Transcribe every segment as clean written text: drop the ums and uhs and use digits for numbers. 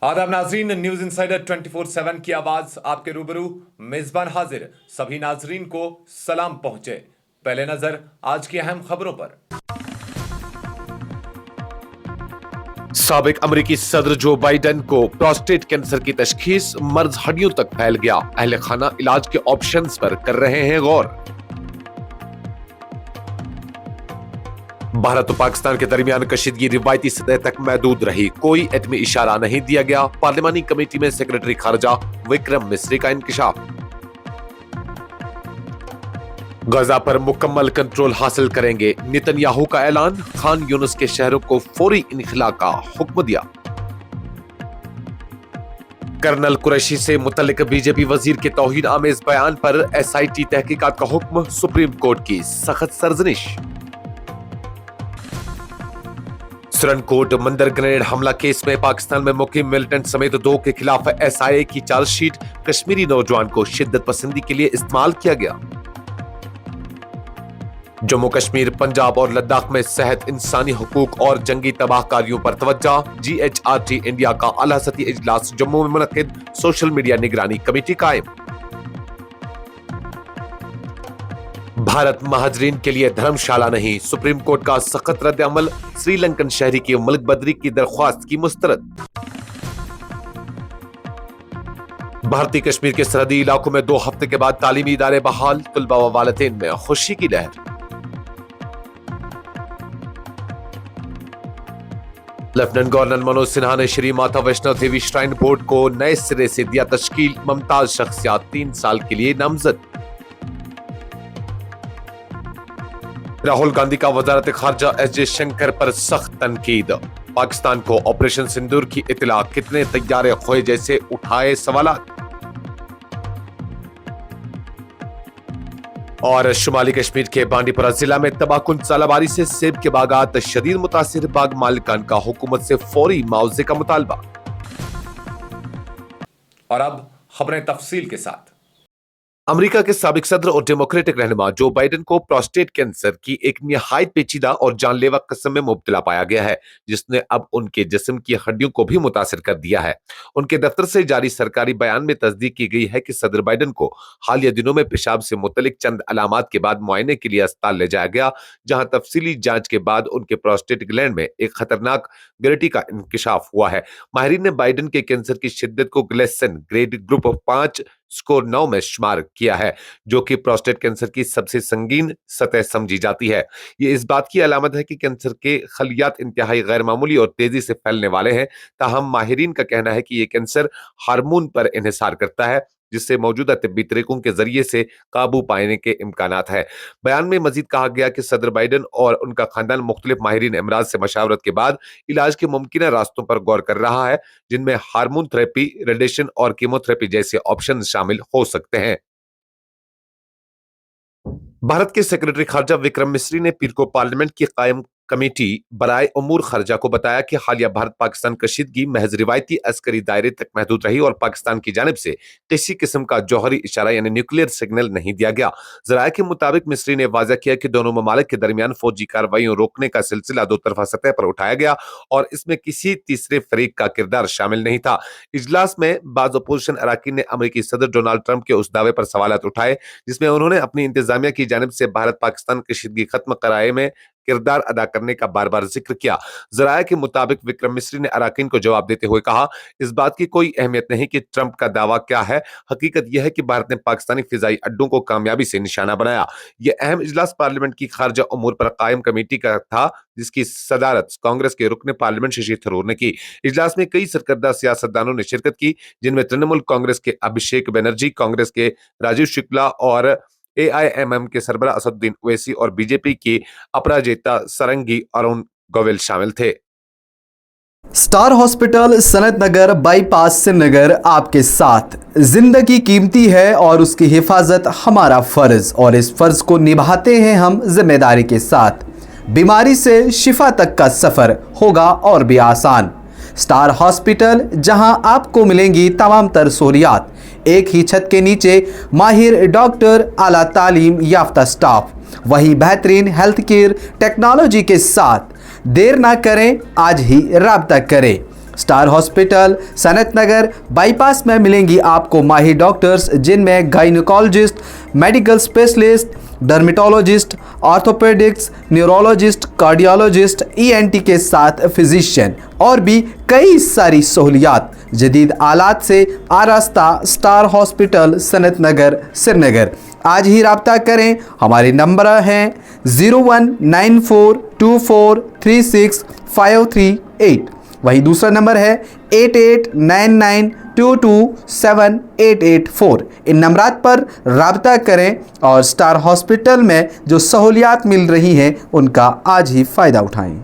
आदाब नाजरीन, news insider 24/7 की आवाज आपके रूबरू मेजबान हाजिर। सभी नाजरीन को सलाम पहुंचे। पहले नजर आज की अहम खबरों पर। साबिक अमेरिकी सदर जो बाइडेन को प्रोस्टेट कैंसर की तशखीस, मर्ज हड्डियों तक फैल गया। अहले खाना इलाज के ऑप्शंस पर कर रहे हैं गौर। भारत और पाकिस्तान के दरमियान कशीदगी रिवायती सतह तक महदूद रही, कोई एटमी इशारा नहीं दिया गया। पार्लिमानी कमेटी में सेक्रेटरी खारजा विक्रम मिस्री का इंकशाफ। गजा पर मुकम्मल कंट्रोल हासिल करेंगे, नेतन्याहू का ऐलान। खान यूनुस के शहरों को फौरी इनखला का हुक्म दिया। कर्नल कुरैशी से मुतल्लिक बीजेपी वजीर के तौहीन आमेज बयान पर SIT तहकीकात का हुक्म, सुप्रीम कोर्ट की सख्त सरजनिश। सुरनकोट मंदिर ग्रेनेड हमला केस में पाकिस्तान में मुकीम मिलिटेंट समेत 2 के खिलाफ SIA की चार्जशीट, कश्मीरी नौजवान को शिद्दत पसंदी के लिए इस्तेमाल किया गया। जम्मू कश्मीर, पंजाब और लद्दाख में सेहत, इंसानी हुकूक और जंगी तबाहकारियों पर तवज्जो। GHRT इंडिया का आला सती इजलास जम्मू में मुनक्किद, सोशल मीडिया निगरानी कमेटी कायम। भारत महाजरीन के लिए धर्मशाला नहीं, सुप्रीम कोर्ट का सख्त रद्द अमल। श्रीलंकन शहरी की मुल्क बदरी की दरख्वास्त की मुस्तरद। भारतीय कश्मीर के सरहदी इलाकों में 2 हफ्ते के बाद तालीमी इदारे बहाल, तलबा व वालिदैन में खुशी की लहर। लेफ्टिनेंट गवर्नर मनोज सिन्हा ने श्री माता वैष्णो देवी श्राइन बोर्ड को नए सिरे से दिया तश्कील, मुमताज शख्सियत 3 साल के लिए नामजद। राहुल गांधी का वजारत खारजा S जयशंकर पर सख्त तनकीद, पाकिस्तान को ऑपरेशन सिंदूर की इतला, कितने तैयारे खोए जैसे उठाए सवालात। और शुमाली कश्मीर के बांडीपुरा जिला में तबाहकुन सालाबारी से सेब के बागात शदीद मुतासिर, बाग मालिकान का हुकूमत से फौरी मुआवजे का मुतालबा। और अब खबरें तफसील के साथ। अमेरिका के साबिक सदर और डेमोक्रेटिक रहनुमा जो बाइडेन को प्रोस्टेट कैंसर की एक निहायत पेचीदा और जानलेवा किस्म में मुब्तला पाया गया है, जिसने अब उनके जिस्म की हड्डियों को भी मुतासिर कर दिया है। उनके दफ्तर से जारी सरकारी बयान में तस्दीक की गई है कि सदर बाइडेन को हालिया दिनों में पेशाब से मुतलिक चंद अलामात के बाद मुआयने के लिए अस्पताल ले जाया गया, जहां तफसीली जांच के बाद उनके प्रोस्टेट ग्लैंड में एक खतरनाक ग्रेविटी का इंकशाफ हुआ है। माहिरीन ने बाइडेन के कैंसर की शिद्दत को ग्लेसन ग्रेड ग्रुप 5 स्कोर 9 में शुमार किया है, जो कि प्रोस्टेट कैंसर की सबसे संगीन सतह समझी जाती है। ये इस बात की अलामत है कि कैंसर के खलियात इंतहाई गैर मामूली और तेजी से फैलने वाले हैं। ताहम माहिरीन का कहना है कि ये कैंसर हार्मोन पर इन्हिसार करता है, जिससे मौजूदा तिब्बी तरीकों के जरिए से काबू पाने के इम्कानात है। बयान में मजीद कहा गया कि सदर बाइडेन और उनका खानदान मुख्तलिफ माहिरीन अमराज से मशावरत के बाद इलाज के मुमकिन रास्तों पर गौर कर रहा है, जिनमें हार्मोन थेरेपी, रेडिएशन और कीमोथेरेपी जैसे ऑप्शन शामिल हो सकते हैं। भारत के सेक्रेटरी खारजा विक्रम मिस्री ने पीर को पार्लियामेंट की कायम कमेटी बराए उमूर खर्जा को बताया कि हालिया भारत पाकिस्तान कशीदगी महज रिवायती अस्करी दायरे तक महदूद रही और पाकिस्तान की जानिब से किसी किस्म का जौहरी इशारा यानी न्यूक्लियर सिग्नल नहीं दिया गया। जराये के मुताबिक मिस्री ने वाज़ा किया कि दोनों ममालिक के दरमियान फौजी कार्रवाइयों रोकने का सिलसिला 2 तरफा सतह पर उठाया गया और इसमें किसी तीसरे फरीक का किरदार शामिल नहीं था। इजलास में बाज़ अपोजिशन अराकीन ने अमेरिकी सदर डोनाल्ड ट्रंप के उस दावे पर सवालात उठाए, जिसमें उन्होंने अपनी इंतजामिया की जानिब से भारत पाकिस्तान कशीदगी खत्म कराए में किरदार अदा करने का बार बार जिक्र किया। जराये के मुताबिक विक्रम मिस्री ने अराकीन को जवाब देते हुए कहा, इस बात की कोई अहमियत नहीं कि ट्रंप का दावा क्या है, हकीकत यह है कि भारत ने पाकिस्तानी फिजाई अड्डों को कामयाबी से निशाना बनाया। यह अहम इजलास पार्लियामेंट की खारजा उमूर पर कायम कमेटी का था, जिसकी सदारत कांग्रेस के रुकने पार्लियामेंट शशि थरूर ने की। इजलास में कई सरकर्दा सियासतदानों ने शिरकत की, जिनमें तृणमूल कांग्रेस के अभिषेक बनर्जी, कांग्रेस के राजीव शुक्ला और AIMM के सरबरा असदुद्दीन ओवैसी और बीजेपी की अपराजिता सरंगी अरुण गोविल शामिल थे। स्टार हॉस्पिटल सनत नगर बाईपास श्रीनगर आपके साथ। जिंदगी कीमती है और उसकी हिफाजत हमारा फर्ज, और इस फर्ज को निभाते हैं हम जिम्मेदारी के साथ। बीमारी से शिफा तक का सफर होगा और भी आसान। स्टार हॉस्पिटल, जहां आपको मिलेंगी तमाम तर सहूलियात, एक ही छत के नीचे माहिर डॉक्टर, आला तालीम याफ्ता स्टाफ, वही बेहतरीन हेल्थ केयर टेक्नोलॉजी के साथ। देर ना करें, आज ही राब्ता करें। स्टार हॉस्पिटल सनत नगर बाईपास में मिलेंगी आपको माहिर डॉक्टर्स, जिनमें gynaecologist, medical specialist, dermatologist, orthopaedics, neurologist, cardiologist, ENT के साथ फिजिशियन और भी कई सारी सहूलियात जदीद आलात से आरास्ता स्टार हॉस्पिटल सनत नगर श्रीनगर। आज ही रब्ता करें। हमारे नंबर हैं 019424365538। वहीं दूसरा नंबर है 8899227884। इन नंबरात पर रब्ता करें और स्टार हॉस्पिटल में जो सहूलियात मिल रही हैं उनका आज ही फ़ायदा उठाएं।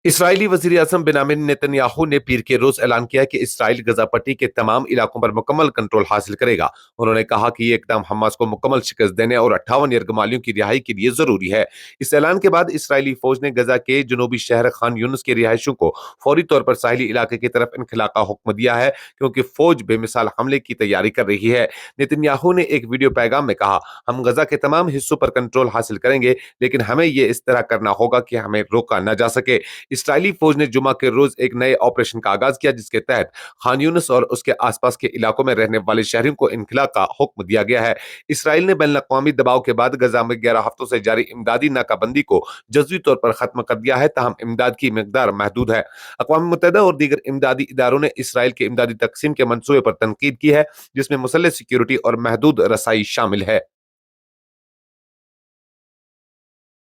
इसराइली वज़ीर आज़म बेंयामिन नेतन्याहू ने पीर के रोज ऐलान किया कि इसराइल गजा पट्टी के तमाम इलाकों पर मुकम्मल कंट्रोल हासिल करेगा। उन्होंने कहा कि ये इकदाम हमास को मुकम्मल शिकस्त देने और 58 यरगमालियों की रिहाई के लिए जरूरी है। इस ऐलान के बाद इसराइली फौज ने गजा के जनूबी शहर खान यूनुस के रिहायशियों को फौरी तौर पर साहिली इलाके की तरफ इनखला का हुक्म दिया है, क्योंकि फौज बेमिसाल हमले की तैयारी कर रही है। नेतन्याहू ने एक वीडियो पैगाम में कहा, हम गजा के तमाम हिस्सों पर कंट्रोल हासिल करेंगे, लेकिन हमें ये इस तरह करना होगा कि हमें रोका न जा सके। इसराइली फौज ने जुमा के रोज एक नए ऑपरेशन का आगाज किया, जिसके तहत खान यूनुस और उसके आसपास के इलाकों में रहने वाले शहरियों को इनखला का हुक्म दिया गया है। इसराइल ने बैनुल अक़वामी दबाव के बाद गजा में 11 हफ्तों से जारी इमदादी नाकाबंदी को जज़वी तौर पर खत्म कर दिया है, ताहम इमदाद की मिकदार महदूद है। अक़वाम मुत्तहिदा और दीगर इमदादी इदारों ने इसराइल के इमदादी तकसीम के मंसूबे पर तनकीद की है, जिसमें मुसल्लह सिक्योरिटी और महदूद रसाई शामिल है।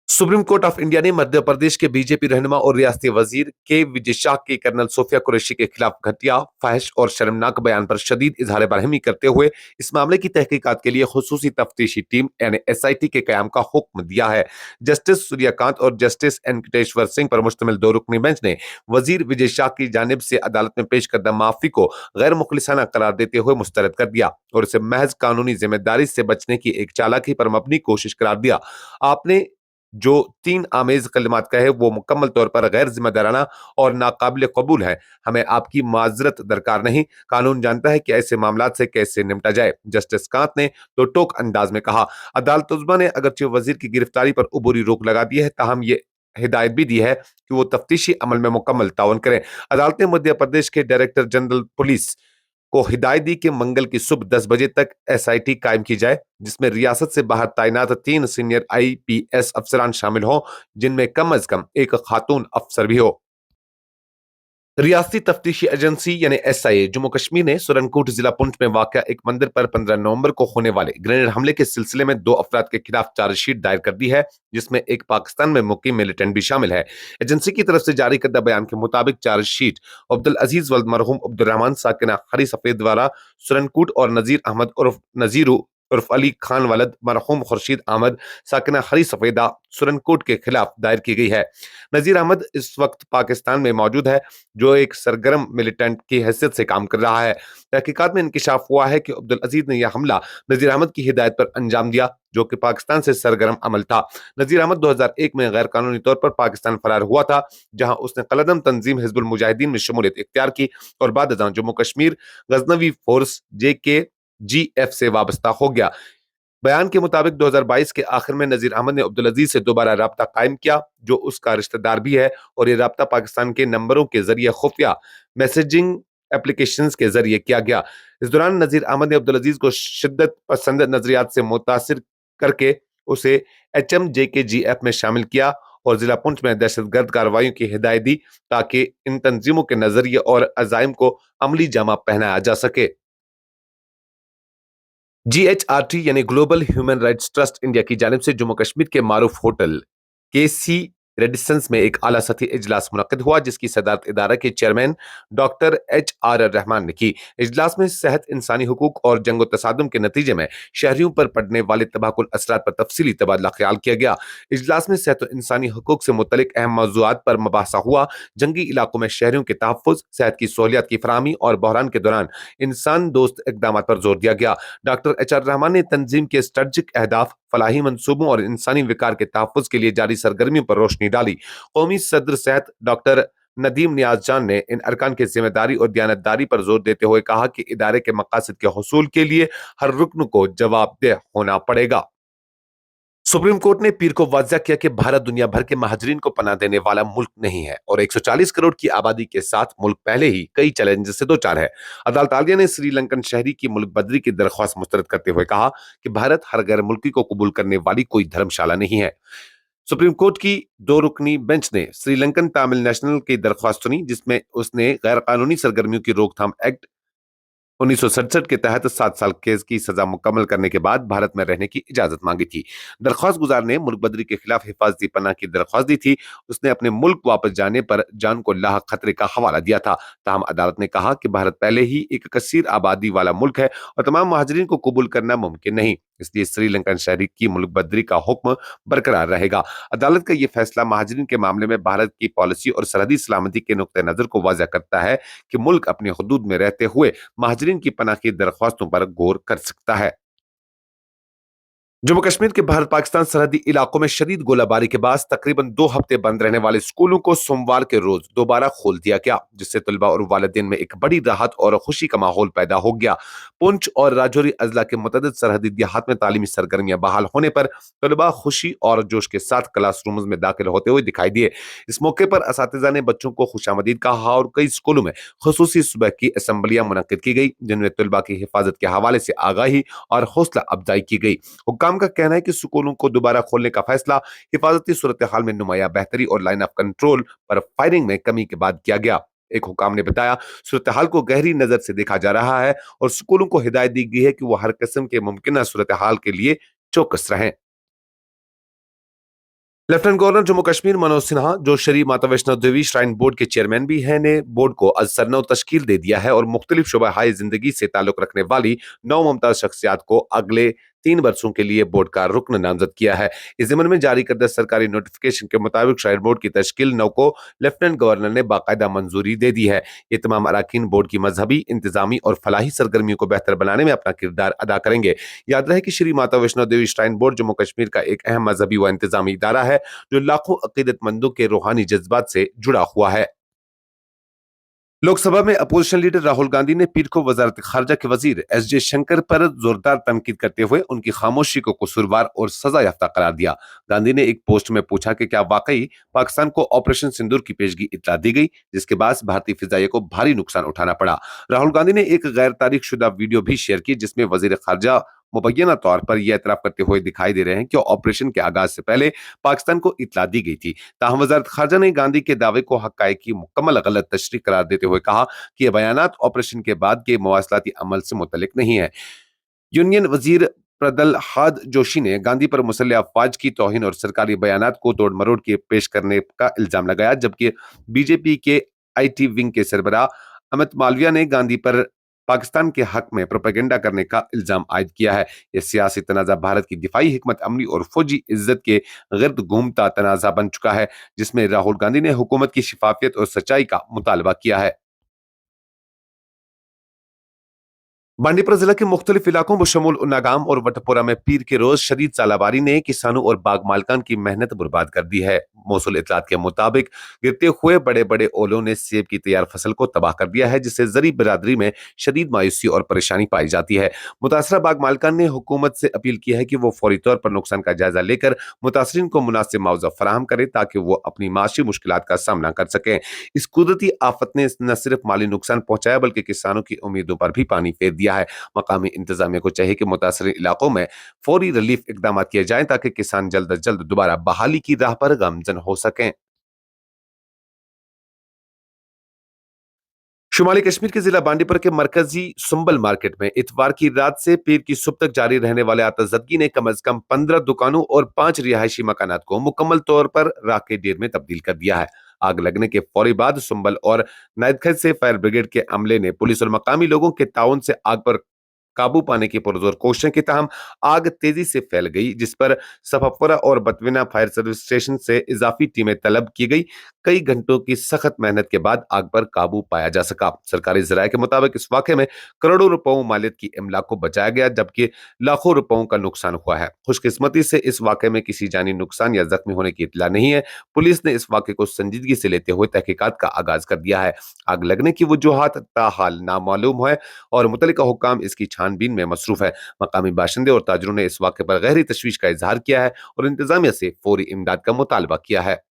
सुप्रीम कोर्ट ऑफ इंडिया ने मध्य प्रदेश के बीजेपी रहनुमा और रियासती वजीर के विजय शाह की कर्नल सोफिया कुरैशी के खिलाफ घटिया, फाहिश और शर्मनाक बयान पर शदीद इजहार बरहमी करते हुए इस मामले की तहकीकात के लिए खुसूसी तफ्तीशी टीम यानी SIT के कयाम का हुक्म दिया है। जस्टिस सूर्यकांत और जस्टिस वेंकटेश्वर सिंह पर मुश्तमिल 2 रुकनी बेंच ने वजीर विजय शाह की जानिब से अदालत में पेश करदा माफी को गैर मुखलिसाना करार देते हुए मुस्तरद कर दिया और इसे महज कानूनी जिम्मेदारी से बचने की एक चालाकी पर मबनी कोशिश करार दिया। आपने जो 3 आमेज कलिमात कहे वो मुकम्मल तौर पर गैर जिम्मेदाराना और नाकाबिल कबूल है। हमें आपकी माजरत दरकार नहीं, कानून जानता है कि ऐसे मामलात से कैसे निपटा जाए। जस्टिस कांत ने तो टोक अंदाज में कहा। अदालत उज़्मा ने अगरचे वजीर की गिरफ्तारी पर उबूरी रोक लगा दी है, ताहम ये हिदायत भी दी है कि वो तफ्तीशी अमल में मुकम्मल ताउन करें। अदालत ने मध्य प्रदेश के डायरेक्टर जनरल पुलिस को हिदायत दी कि मंगल की सुबह 10 बजे तक SIT कायम की जाए, जिसमें रियासत से बाहर तैनात 3 सीनियर IPS अफसरान शामिल हों, जिनमें कम अज कम एक खातून अफसर भी हो। रियासती तफ्तीशी एजेंसी यानी SIA जम्मू कश्मीर ने सुरनकोट जिला पुंछ में वाक़या एक मंदिर पर 15 नवंबर को होने वाले ग्रेनेड हमले के सिलसिले में 2 अफराद के खिलाफ चार्जशीट दायर कर दी है, जिसमें एक पाकिस्तान में मुकीम मिलिटेंट भी शामिल है। एजेंसी की तरफ से जारी करदा बयान के मुताबिक चार्जशीट अब्दुल अजीज वल्द मरहूम अब्दुल रहमान साकिना हरी सफेद द्वारा सुरनकोट और नजीर अहमद उर्फ नजीरू उर्फ अली खान वलद मरहूम खुर्शीद अहमद साकिना हरी सफेदा सुरनकोट के खिलाफ दायर की गई है। नजीर अहमद इस वक्त पाकिस्तान में मौजूद है, जो एक सरगर्म मिलिटेंट की हैसियत से काम कर रहा है। तहकीकात में इंकिशाफ हुआ है कि अब्दुल अजीज ने यह हमला नजीर अहमद की हिदायत पर अंजाम दिया, जो कि पाकिस्तान से सरगर्म अमल था। नजीर अहमद 2001 में गैर कानूनी तौर पर पाकिस्तान फरार हुआ था, जहां उसने कलदम तंजीम हिजबुल मुजाहिदीन में शमूलियत इख्तियार की और बाद अज़ां जम्मू कश्मीर गजनवी फोर्स JKGF से वाबस्ता हो गया। बयान के मुताबिक 2022 के आखिर में नजीर अहमद ने अब्दुल अजीज से दोबारा राब्ता कायम किया, जो उसका रिश्तेदार भी है, और ये राब्ता पाकिस्तान के नंबरों के जरिए खुफिया मैसेजिंग एप्लीकेशंस के जरिए किया गया। इस दौरान नजीर अहमद ने अब्दुल अजीज को शिद्दत पसंद नजरियात से मुतासिर करके उसे HMJKGF में शामिल किया और जिला पुंछ में दहशतगर्द कार्रवाइयों की हिदायत दी, ताकि इन तंजीमों के नजरिए और अजाइम को अमली जामा पहनाया जा सके। GHRT यानी global human rights trust India की जानिब से जम्मू कश्मीर के मारूफ होटल KC रेडिसंस में एक आला सतही इजलास मुनक्किद हुआ, जिसकी सदारत इदारा के चेयरमैन डॉक्टर HR रहमान ने की। इजलास में सेहत, इंसानी हुकूक और जंग तसादुम के नतीजे में शहरियों पर पड़ने वाले तबाहकुन असरात पर तफसीली तबादला ख्याल किया गया। इजलास में सेहत और इंसानी हुकूक से मुतल्लिक अहम मौज़ूआत पर मुबाहसा हुआ। जंगी इलाकों में शहरियों के तहफ़्फ़ुज़, सेहत की सहूलियात की फराहमी और बहरान के दौरान इंसान दोस्त इक़दाम पर जोर दिया गया। डॉक्टर HR रहमान ने तंजीम के स्ट्रेटजिक अहदाफ, फलाही मंसूबों और इंसानी विकार के तहफ़्फ़ुज़ के लिए जारी सरगर्मियों पर रोशनी डाली। कौमी सदर सेहत डॉक्टर नदीम नियाज जान ने इन अरकान की जिम्मेदारी और दयानतदारी पर जोर देते हुए कहा कि इदारे के मकासद के हुसूल के लिए हर रुकन को जवाबदेह होना पड़ेगा। सुप्रीम कोर्ट ने पीर को वाज़ह किया कि भारत दुनिया भर के महाजरीन को पनाह देने वाला मुल्क नहीं है और 140 करोड़ की आबादी के साथ मुल्क पहले ही कई चैलेंजेस से दो चार है। अदालत आलिया ने श्रीलंकन शहरी की मुल्क बदरी की दरख्वास्त मुस्तरद करते हुए कहा कि भारत हर गैर मुल्की को कबूल करने वाली कोई धर्मशाला नहीं है। सुप्रीम कोर्ट की 2 रुकनी बेंच ने श्रीलंकन तमिल नेशनल की दरख्वास्त सुनी, जिसमें उसने गैर कानूनी सरगर्मियों की रोकथाम एक्ट 1967 के तहत 7 साल कैद की सजा मुकम्मल करने के बाद भारत में रहने की इजाजत मांगी थी। दरख्वास्त गुजार ने मुल्क बदरी के खिलाफ हिफाजती पनाह की दरख्वास्त दी थी। उसने अपने मुल्क वापस जाने पर जान को लाहक खतरे का हवाला दिया था। ताहम अदालत ने कहा कि भारत पहले ही एक कसीर आबादी वाला मुल्क है और तमाम महाजरीन को कबूल करना मुमकिन नहीं, इसलिए श्रीलंकन शहरी की मुल्क बदरी का हुक्म बरकरार रहेगा। अदालत का यह फैसला महाजरीन के मामले में भारत की पॉलिसी और सरहदी सलामती के नुक्ते नजर को वाज़ह करता है कि मुल्क अपने हुदूद में रहते हुए महाजरीन की पनाह की दरख्वास्तों पर गौर कर सकता है। जम्मू कश्मीर के भारत पाकिस्तान सरहदी इलाकों में शदीद गोलाबारी के बाद तकरीबन 2 हफ्ते बंद रहने वाले स्कूलों को सोमवार के रोज दोबारा खोल दिया गया, जिससे तलबा और वालिदैन में एक बड़ी राहत और खुशी का माहौल पैदा हो गया। पुंछ और राजौरी अजला के मुतअद्दिद सरहदी देहात में तालीमी सरगर्मियां बहाल होने पर तलबा खुशी और जोश के साथ क्लासरूम में दाखिल होते हुए दिखाई दिए। इस मौके पर असातिज़ा ने बच्चों को खुशामदीद कहा और कई स्कूलों में खुसूसी सुबह की असम्बलियां मुनक्किद की गई, जिनमें तलबा की हिफाजत के हवाले से आगाही और हौसला अफजाई की गई। हुक्काम का कहना है कि स्कूलों को दोबारा खोलने का फैसला हिफाजती सूरत हाल में नुमाया बेहतरी और लाइन ऑफ कंट्रोल पर फायरिंग में कमी के बाद किया गया। एक हुक्काम ने बताया, सूरत हाल को गहरी नजर से देखा जा रहा है और स्कूलों को हिदायत दी गई है कि वो हर किस्म के मुमकिन सूरत हाल के लिए चौकस रहें। लेफ्टिनेंट गवर्नर जम्मू कश्मीर मनोज सिन्हा, जो श्री माता वैष्णो देवी श्राइन बोर्ड के चेयरमैन भी हैं, ने बोर्ड को आज सरनौ तश्कील दे दिया है और मुख्तलिफ शुबा जिंदगी से ताल्लुक रखने वाली 9 मुमताज शख्सियात को अगले 3 वर्षों के लिए बोर्ड का रुकन नामजद किया है। इस ज़िम्न में जारी करदा सरकारी नोटिफिकेशन के मुताबिक श्राइन बोर्ड की तश्कील 9 को लेफ्टिनेंट गवर्नर ने बाकायदा मंजूरी दे दी है। ये तमाम अराकीन बोर्ड की मजहबी, इंतजामी और फलाही सरगर्मियों को बेहतर बनाने में अपना किरदार अदा करेंगे। याद रहे कि श्री माता वैष्णो देवी श्राइन बोर्ड जम्मू कश्मीर का एक अहम मजहबी व इंतजामी इदारा है, जो लाखों अकीदतमंदों के रूहानी जज्बात से जुड़ा हुआ है। लोकसभा में अपोजिशन लीडर राहुल गांधी ने पीर को वजारत खारजा के वजीर एस जे शंकर पर जोरदार तनकीद करते हुए उनकी खामोशी को कसूरवार और सजा याफ्ता करार दिया। गांधी ने एक पोस्ट में पूछा कि क्या वाकई पाकिस्तान को ऑपरेशन सिंदूर की पेशगी इतला दी गई, जिसके बाद भारतीय फिजाइया को भारी नुकसान उठाना पड़ा। राहुल गांधी ने एक गैर तारीख शुदा वीडियो भी शेयर की, जिसमें वजीर खारजा मुबैना तौर पर यह एतराफ करते हुए दिखाई दे रहे हैं कि ऑपरेशन के आगाज से पहले पाकिस्तान को इतला दी गई थी। ताहम वजारत खारजा ने गांधी के दावे को हक़ाइक़ की मुकम्मल गलत तशरीह करार देते हुए कहा कि ये बयानात ऑपरेशन के बाद के मवासलाती अमल से मुतल्लिक नहीं है। यूनियन वजीर प्रदलहाद जोशी ने गांधी पर मुसल्लह अफवाज की तौहीन और सरकारी बयानात को तोड़ मरोड़ के पेश करने का इल्जाम लगाया, जबकि बीजेपी के IT विंग के सरबराह अमित मालविया ने गांधी पर पाकिस्तान के हक में प्रोपेगेंडा करने का इल्जाम आयद किया है। यह सियासी तनाज़ा भारत की दिफाई हिकमत अमली और फौजी इज्जत के गिर्द घूमता तनाज़ा बन चुका है, जिसमें राहुल गांधी ने हुकूमत की शिफाफियत और सच्चाई का मुतालबा किया है। बांडीपुरा जिला के मुख्तलिफ इलाकों बशमूल उन्नागाम और वटपुरा में पीर के रोज शदीद सालाबारी ने किसानों और बाग मालकान की मेहनत बर्बाद कर दी है। मौसूल इतलात के मुताबिक गिरते हुए बड़े बड़े ओलों ने सेब की तैयार फसल को तबाह कर दिया है, जिससे जरी बिरादरी में शदीद मायूसी और परेशानी पाई जाती है। मुतासरा बाग मालकान ने हुकूमत से अपील की है कि वो फौरी तौर पर नुकसान का जायजा लेकर मुतासरीन को मुनासिब मुआवजा फराहम करे, ताकि वो अपनी माशी मुश्किलात का सामना कर सकें। इस कुदरती आफत ने न सिर्फ माली नुकसान पहुंचाया, बल्कि किसानों की उम्मीदों पर भी पानी फेर दिया है। मकामी इंतजामिया को चाहिए कि मुतासर इलाकों में फौरी रिलीफ इकदाम किए जाएं, ताकि किसान जल्द अज जल्द दोबारा बहाली की राह पर गामजन हो सकें। शुमाली कश्मीर के जिला बांडीपुर के मरकजी सुंबल मार्केट में इतवार की रात से पीर की सुबह तक जारी रहने वाले आतशबाजी ने कम से कम 15 दुकानों और 5 रिहायशी मकानात को मुकम्मल तौर पर राख के ढेर में तब्दील कर दिया है। आग लगने के फौरी बाद सुंबल और नायदखैज से फायर ब्रिगेड के अमले ने पुलिस और मकामी लोगों के ताउन से आग पर काबू पाने की पुरजोर कोशिशें की, ताहम आग तेजी से फैल गई, जिस पर सफापुरा और बतविना फायर सर्विस स्टेशन से इजाफी टीमें तलब की गई। कई घंटों की सख्त मेहनत के बाद आग पर काबू पाया जा सका। सरकारी जराये के मुताबिक इस वाक़े में करोड़ों रुपयों मालियत की इमलाक को बचाया गया, जबकि लाखों रुपयों का नुकसान हुआ है। खुशकिस्मती से इस वाक़े में किसी जानी नुकसान या जख्मी होने की इत्तला नहीं है। पुलिस ने इस वाक़े को संजीदगी से लेते हुए तहकीकात का आगाज कर दिया है। आग लगने की वजूहात ताहाल नामालूम है और मुतल्लिका हुक्काम इसकी छानबीन में मसरूफ है। मकामी बाशिंदे और ताजरों ने इस वाक़े पर गहरी तशवीश का इजहार किया है और इंतजामिया से फौरी इमदाद का मुतालबा किया है।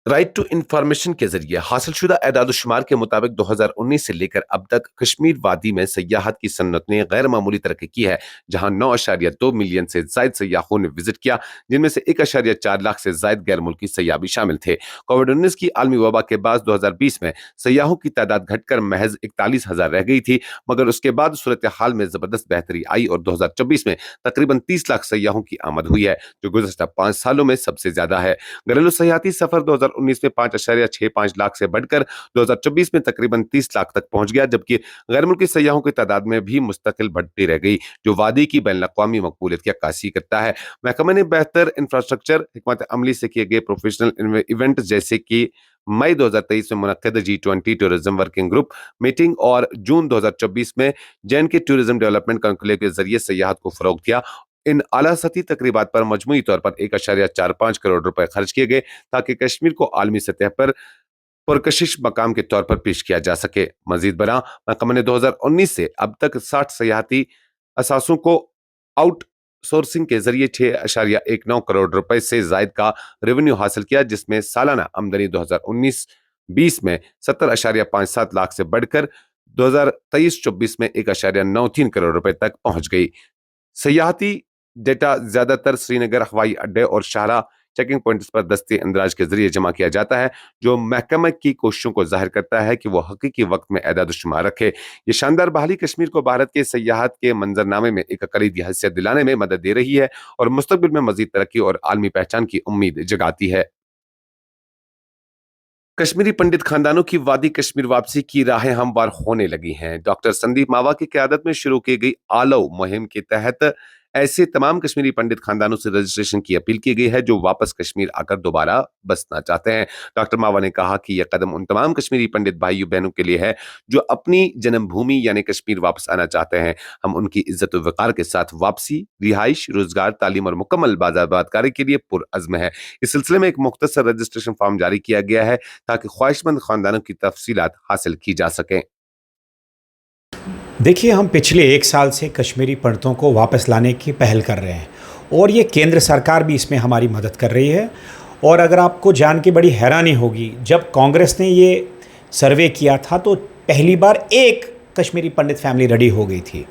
राइट टू इंफॉर्मेशन के जरिए हासिल शुदा एदाद-ओ-शुमार के मुताबिक 2019 से लेकर अब तक कश्मीर वादी में सयाहत की सन्नत ने गैर मामूली तरक्की की है, जहां 9.2 मिलियन से जायद सयाहों ने विजिट किया, जिनमें से 1.4 लाख से जायद गैर मुल्की सयाह भी शामिल थे। कोविड-19 की आलमी वबा के बाद 2020 में सयाहों की तादाद घटकर महज 41,000 रह गई थी, मगर उसके बाद सूरत हाल में जबरदस्त बेहतरी आई और 2024 में तकरीबन 30 लाख सयाहों की आमद हुई है, जो गुज़श्ता 5 सालों में सबसे ज्यादा है। घरेलू सयाहती सफर 2019 में 5.65 लाख से बढ़कर 2024 में तकरीबन 30 लाख तक पहुंच गया, जबकि गैर मुल्की सयाहों की तादाद में भी मुस्तकिल बढ़ती रह गई, जो वादी की बैनुल-अक़वामी मकबूलियत की अक्कासी करता है। महकमे ने बेहतर इंफ्रास्ट्रक्चर, हिकमत अमली से किए गए प्रोफेशनल इवेंट जैसे कि मई 2023 में मुनक्किद G20 tourism working group meeting और जून 2024 में J&K टूरिज्म डेवलपमेंट कॉन्क्लेव के जरिए सयाहत को फरोग दिया। इन आला सतही तकरीबात पर मजमूई तौर पर 1.45 करोड़ रुपए खर्च किए गए, ताकि कश्मीर को आलमी सतह पर पुरकशिश मकाम के तौर पर पेश किया जा सके। मजीद बरा महकमे ने 2019 से अब तक 60 सयाहती असासों को आउट सोर्सिंग के जरिए 6.19 करोड़ रुपए से जायद का रेवेन्यू हासिल किया, जिसमें सालाना आमदनी 2019-20 में 70.57 लाख से बढ़कर 2023-24 में 1.93 करोड़ रुपए तक पहुंच गई। सयाहती डेटा ज्यादातर श्रीनगर हवाई अड्डे और शाहरा चेकिंग पॉइंट्स पर दस्ते अंदराज के जरिए जमा किया जाता है, जो महकमे की कोशिशों को जाहिर करता है कि वो हकीकी वक्त में एदाद-ओ-शुमार रखे। ये शानदार बहाली कश्मीर को भारत के सयाहत के मंजरनामे में एक कलीदी हैसियत दिलाने में मदद दे रही है और मुस्तकबिल में मजीद तरक्की और आलमी पहचान की उम्मीद जगाती है। कश्मीरी पंडित खानदानों की वादी कश्मीर वापसी की राहें हमवार होने लगी हैं। डॉक्टर संदीप मावा की क़यादत में शुरू की गई आलो मुहिम के तहत ऐसे तमाम कश्मीरी पंडित खानदानों से रजिस्ट्रेशन की अपील की गई है जो वापस कश्मीर आकर दोबारा बसना चाहते हैं। डॉक्टर मावा ने कहा कि यह कदम उन तमाम कश्मीरी पंडित भाइयों बहनों के लिए है जो अपनी जन्मभूमि यानी कश्मीर वापस आना चाहते हैं। हम उनकी इज्जत और वक़ार के साथ वापसी, रिहाइश, रोजगार, तालीम और मुकम्मल बाज़ाबातकारी के लिए पुरअज़्म है। इस सिलसिले में एक मुख्तसर रजिस्ट्रेशन फॉर्म जारी किया गया है ताकि ख्वाहिशमंद खानदानों की तफसीलात हासिल की जा सकें। देखिए, हम पिछले 1 साल से कश्मीरी पंडितों को वापस लाने की पहल कर रहे हैं और ये केंद्र सरकार भी इसमें हमारी मदद कर रही है। और अगर आपको जान के बड़ी हैरानी होगी, जब कांग्रेस ने ये सर्वे किया था तो पहली बार एक कश्मीरी पंडित फैमिली रेडी हो गई थी।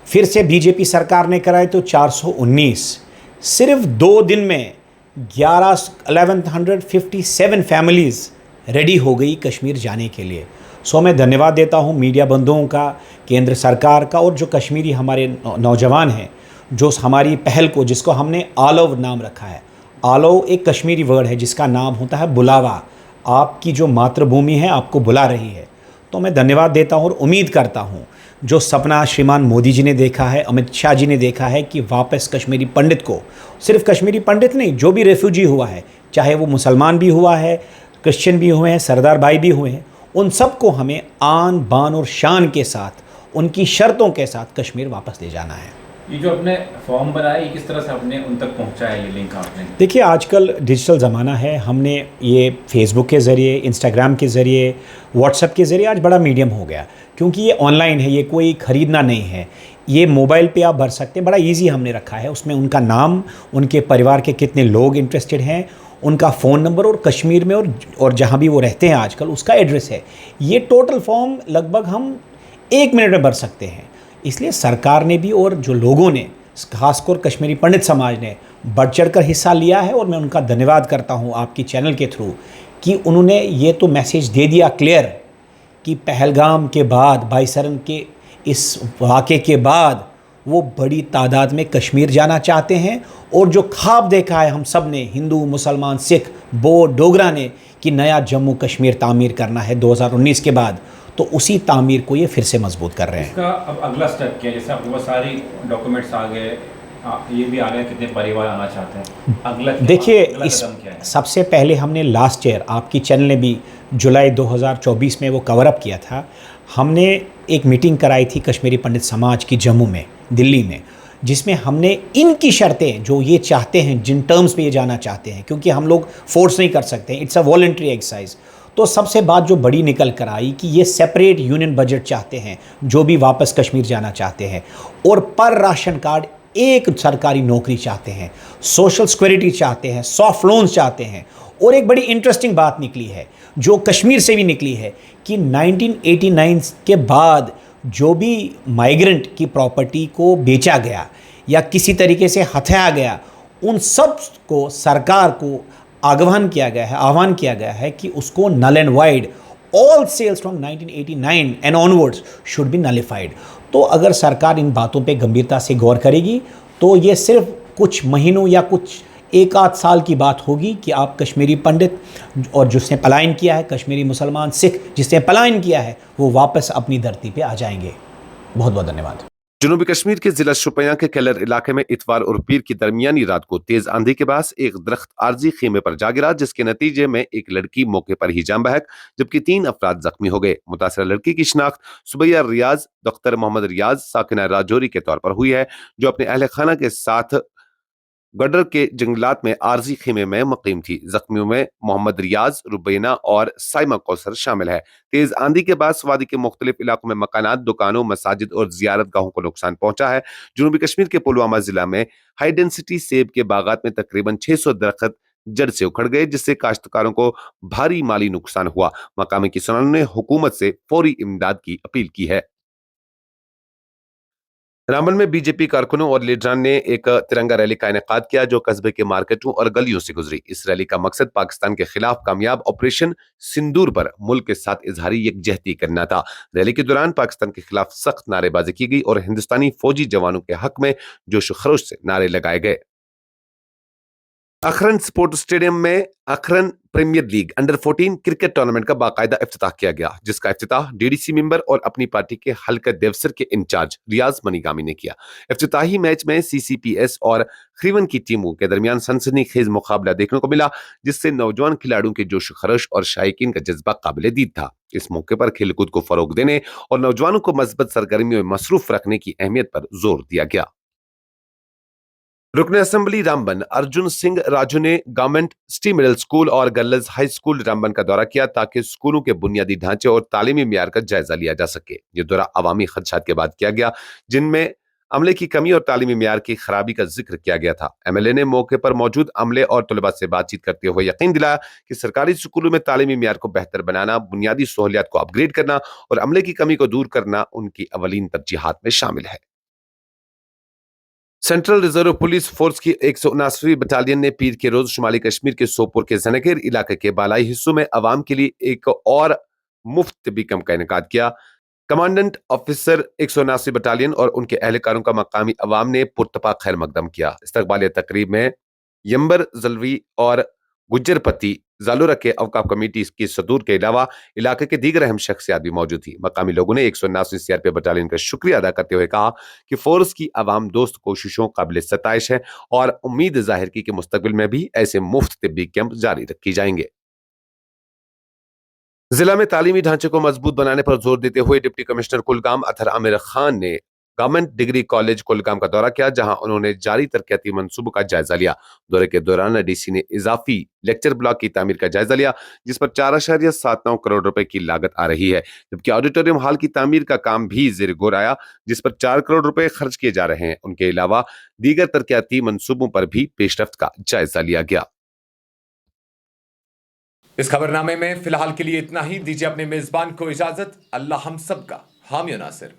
फिर से बीजेपी सरकार ने कराए तो 419, सिर्फ 2 दिन में 1157 फैमिलीज़ रेडी हो गई कश्मीर जाने के लिए। सो मैं धन्यवाद देता हूँ मीडिया बंधुओं का, केंद्र सरकार का और जो कश्मीरी हमारे नौजवान हैं, जो हमारी पहल को, जिसको हमने आलव नाम रखा है। आलव एक कश्मीरी वर्ड है जिसका नाम होता है बुलावा। आपकी जो मातृभूमि है आपको बुला रही है। तो मैं धन्यवाद देता हूँ और उम्मीद करता हूँ जो सपना श्रीमान मोदी जी ने देखा है, अमित शाह जी ने देखा है कि वापस कश्मीरी पंडित को, सिर्फ कश्मीरी पंडित नहीं, जो भी रेफ्यूजी हुआ है, चाहे वो मुसलमान भी हुआ है, क्रिश्चियन भी हुए हैं, सरदार भाई भी हुए हैं, उन सबको हमें आन बान और शान के साथ, उनकी शर्तों के साथ कश्मीर वापस ले जाना है। ये जो आपने फॉर्म बनाया, ये किस तरह से आपने उन तक पहुंचाया, ये लिंक आपने? देखिए, आजकल डिजिटल ज़माना है। हमने ये फेसबुक के ज़रिए, इंस्टाग्राम के ज़रिए, व्हाट्सएप के ज़रिए आज बड़ा मीडियम हो गया, क्योंकि ये ऑनलाइन है, ये कोई ख़रीदना नहीं है। ये मोबाइल पे आप भर सकते हैं, बड़ा इजी हमने रखा है। उसमें उनका नाम, उनके परिवार के कितने लोग इंटरेस्टेड हैं, उनका फ़ोन नंबर और कश्मीर में और जहाँ भी वो रहते हैं आजकल उसका एड्रेस है। ये टोटल फॉर्म लगभग हम 1 मिनट में भर सकते हैं। इसलिए सरकार ने भी और जो लोगों ने, खासकर कश्मीरी पंडित समाज ने बढ़ चढ़ कर हिस्सा लिया है और मैं उनका धन्यवाद करता हूँ आपकी चैनल के थ्रू कि उन्होंने ये तो मैसेज दे दिया क्लियर कि पहलगाम के बाद, बाईसरन के इस वाक़े के बाद वो बड़ी तादाद में कश्मीर जाना चाहते हैं। और जो ख्वाब देखा है हम सब ने, हिंदू, मुसलमान, सिख, बोड, डोगरा ने, कि नया जम्मू कश्मीर तामीर करना है 2019 के बाद, तो उसी तामीर को ये फिर से मजबूत कर रहे हैं। इसका अब अगला स्टेप क्या है? जैसे आपके पास सारी डॉक्यूमेंट्स आ गए, ये भी आ गया, कितने परिवार आना चाहते हैं, अगला देखिए, अगला इस कदम क्या है? सबसे पहले हमने लास्ट ईयर आपकी चैनल ने भी जुलाई 2024 में वो कवर अप किया था। हमने एक मीटिंग कराई थी कश्मीरी पंडित समाज की जम्मू में, दिल्ली में, जिसमें हमने इनकी शर्तें जो ये चाहते हैं, जिन टर्म्स पे ये जाना चाहते हैं, क्योंकि हम लोग फोर्स नहीं कर सकते, इट्स अ वॉलंटरी एक्सरसाइज। तो सबसे बात जो बड़ी निकल कर आई कि ये सेपरेट यूनियन बजट चाहते हैं जो भी वापस कश्मीर जाना चाहते हैं, और पर राशन कार्ड एक सरकारी नौकरी चाहते हैं, सोशल सिक्योरिटी चाहते हैं, सॉफ्ट लोन्स चाहते हैं। और एक बड़ी इंटरेस्टिंग बात निकली है जो कश्मीर से भी निकली है कि 1989 के बाद जो भी माइग्रेंट की प्रॉपर्टी को बेचा गया या किसी तरीके से हथिया गया, उन सब को सरकार को आह्वान किया गया है कि उसको null and void, all sales from 1989 and onwards should be nullified. तो अगर सरकार इन बातों पे गंभीरता से गौर करेगी तो ये सिर्फ कुछ महीनों या कुछ एक आध साल की बात होगी कि आप कश्मीरी पंडित और जिसने पलायन किया है, कश्मीरी मुसलमान सिख जिसने पलायन किया है, वो वापस अपनी धरती पे आ जाएंगे। बहुत बहुत धन्यवाद। जनूबी कश्मीर के जिला शोपियां के केलर इलाके में इतवार और पीर की दरमियानी रात को तेज आंधी के बाद एक दरख्त आरजी खेमे पर जा गिरा, जिसके नतीजे में एक लड़की मौके पर ही जान बहक जबकि 3 अफराद जख्मी हो गए। मुतासरा लड़की की शिनाख्त सुबैया रियाज दख्तर मोहम्मद रियाज साकिना राजौरी के तौर पर हुई है, जो अपने अहल खाना के साथ गडर के जंगलात में आरजी खेमे में मुकीम थी। जख्मियों में मोहम्मद रियाज, रुबैना और साइमा कौसर शामिल है। तेज आंधी के बाद वादी के मुख्तलिफ इलाकों में मकानात, दुकानों, मसाजिद और जियारत गाहों को नुकसान पहुंचा है। जनूबी कश्मीर के पुलवामा जिला में हाई डेंसिटी सेब के बागात में तकरीबन 600 दरख्त जड़ से उखड़ गए, जिससे काश्तकारों को भारी माली नुकसान हुआ। मकामी किसानों ने हुकूमत से फौरी इमदाद की अपील की है। रामबन में बीजेपी कारकुनों और लीडरान ने एक तिरंगा रैली का इनेकाद किया, जो कस्बे के मार्केटों और गलियों से गुजरी। इस रैली का मकसद पाकिस्तान के खिलाफ कामयाब ऑपरेशन सिंदूर पर मुल्क के साथ इजहारी यकजहती करना था। रैली के दौरान पाकिस्तान के खिलाफ सख्त नारेबाजी की गई और हिंदुस्तानी फौजी जवानों के हक में जोश खरोश से नारे लगाए गए। अखरन स्पोर्ट स्टेडियम में Akhran premier league under 14 cricket tournament का बाकायदा इफ्तिताह किया गया, जिसका इफ्तिताह डीडीसी मेंबर और अपनी पार्टी के हल्का देवसर के इंचार्ज रियाज मनीगामी ने किया। इफ्तिताही मैच में सीसीपीएस और खरीवन की टीमों के दरमियान सनसनीखेज मुकाबला देखने को मिला, जिससे नौजवान खिलाड़ियों के जोश खरोश और शायकीन का जज्बा काबिले दीद था। इस मौके पर खेलकूद को फरोग देने और नौजवानों को मस्बत सरगर्मियों में मसरूफ रखने की अहमियत पर जोर दिया गया। रुकन असेंबली रामबन अर्जुन सिंह राजू ने गवर्नमेंट सिटी मिडिल स्कूल और गर्ल्स हाई स्कूल रामबन का दौरा किया, ताकि स्कूलों के बुनियादी ढांचे और तालीमी मियार का जायजा लिया जा सके। ये दौरा अवामी खदशात के बाद किया गया, जिनमें अमले की कमी और तालीमी मियार की खराबी का जिक्र किया गया था। एमएलए ने मौके पर मौजूद अमले और तलबा से बातचीत करते हुए यकीन दिलाया कि सरकारी स्कूलों में तालीमी मियार को बेहतर बनाना, बुनियादी सहूलियात को अपग्रेड करना और अमले की कमी को दूर करना उनकी अवलीन तरजीहात में शामिल है। सेंट्रल रिजर्व पुलिस फोर्स की 179वीं बटालियन ने पीर के रोज शुमाली कश्मीर के सोपोर के जनेगेर इलाके के बालाई हिस्सों में अवाम के लिए एक और मुफ्त तिब्बी कैंप का इनेकाद किया। कमांडेंट ऑफिसर 179वीं बटालियन और उनके अहलकारों का मकामी अवाम ने पुरतपा खैर मकदम किया। इस्तकबालिया तकरीब में यंबर जलवी और गुज्जरपति जालूरा के अवकाफ कमेटी की सदूर के अलावा इलाके के दीगर अहम शख्सियात भी मौजूद थी। मकामी लोगों ने 179वीं सीआरपीएफ बटालियन का शुक्रिया अदा करते हुए कहा कि फोर्स की अवाम दोस्त कोशिशों काबिल सताइश है और उम्मीद जाहिर की कि मुस्तकबिल में भी ऐसे मुफ्त तिब्बी कैंप जारी रखे जाएंगे। जिला में तालीमी ढांचे को मजबूत बनाने पर जोर देते हुए डिप्टी कमिश्नर कुलगाम अतहर आमिर खान ने गवर्नमेंट डिग्री कॉलेज कुलगाम का दौरा किया, जहां उन्होंने जारी तरक्याती मंसूबों का जायजा लिया। दौरे के दौरान डीसी ने इजाफी लेक्चर ब्लॉक की तामीर का जायजा लिया, जिस पर 4.79 करोड़ रुपए की लागत आ रही है, जबकि ऑडिटोरियम हॉल की तामीर का काम भी ज़ेर गौर आया, जिस पर 4 करोड़ रुपए खर्च किए जा रहे हैं। उनके अलावा दीगर तरक्याती मंसूबों पर भी पेशरफ्त का जायजा लिया गया। इस खबरनामे में फिलहाल के लिए इतना ही। दीजिए अपने मेजबान को इजाजत। अल्लाह हम सब का हामी और नासिर।